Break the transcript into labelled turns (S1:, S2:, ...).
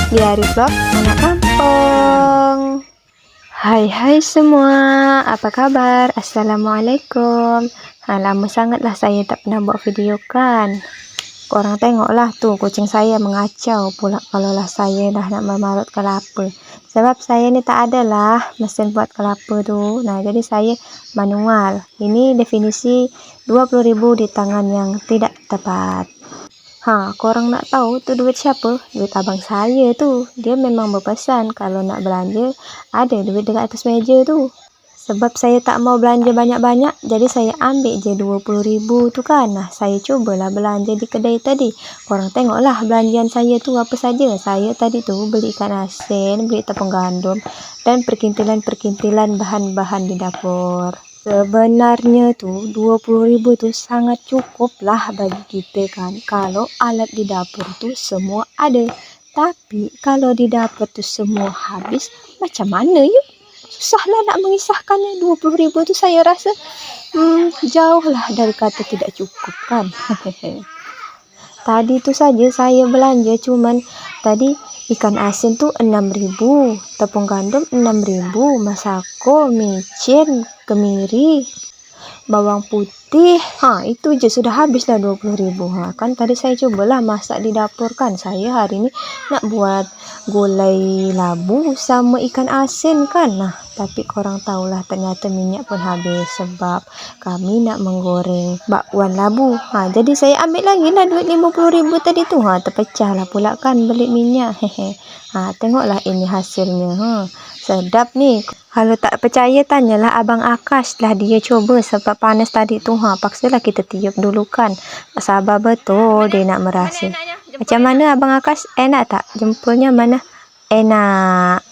S1: Diari Vlog Anak Kampung. Hai semua, apa kabar? Assalamualaikum. Lama sangatlah saya tak pernah buat video kan. Korang tengoklah tuh, kucing saya mengacau pula kalaulah saya dah nak memarut kelapa. Sebab saya ni tak adalah mesin buat kelapa tu. Nah, jadi saya manual. Ini definisi 20.000 di tangan yang tidak tepat. Korang nak tahu tu duit siapa? Duit abang saya tu. Dia memang berpesan kalau nak belanja ada duit dekat atas meja tu. Sebab saya tak mau belanja banyak-banyak, jadi saya ambil je 20.000 tu kan. Nah, saya cubalah belanja di kedai tadi. Korang tengoklah belanjaan saya tu apa saja. Saya tadi tu beli ikan asin, beli tepung gandum dan perkintilan-perkintilan bahan-bahan di dapur. Sebenarnya tu 20.000 tu sangat cukup lah bagi kita kan, kalau alat di dapur tu semua ada. Tapi kalau di dapur tu semua habis, macam mana yuk? Susahlah nak mengisahkannya. 20.000 tu saya rasa jauh lah dari kata tidak cukup kan. Tadi tu saja saya belanja cuman tadi ikan asin tu 6.000, tepung gandum 6.000, masako, micin, kemiri, bawang putih. Itu je sudah habislah 20.000. Kan tadi saya cobalah masak di dapur kan. Saya hari ni nak buat gulai labu sama ikan asin kan. Nah, tapi korang tahulah ternyata minyak pun habis sebab kami nak menggoreng bakwan labu. Jadi saya ambil lagi lah duit 50.000 tadi tu. Terpecah lah pula kan beli minyak. Tengoklah ini hasilnya. Sedap ni. Kalau tak percaya tanyalah Abang Akash lah, dia coba sebab panas tadi tu. Paksalah kita tiup dulu kan. Tak sabar betul dia nak merasa. Macam mana Abang Akash? Enak tak? Jempolnya mana? Enak.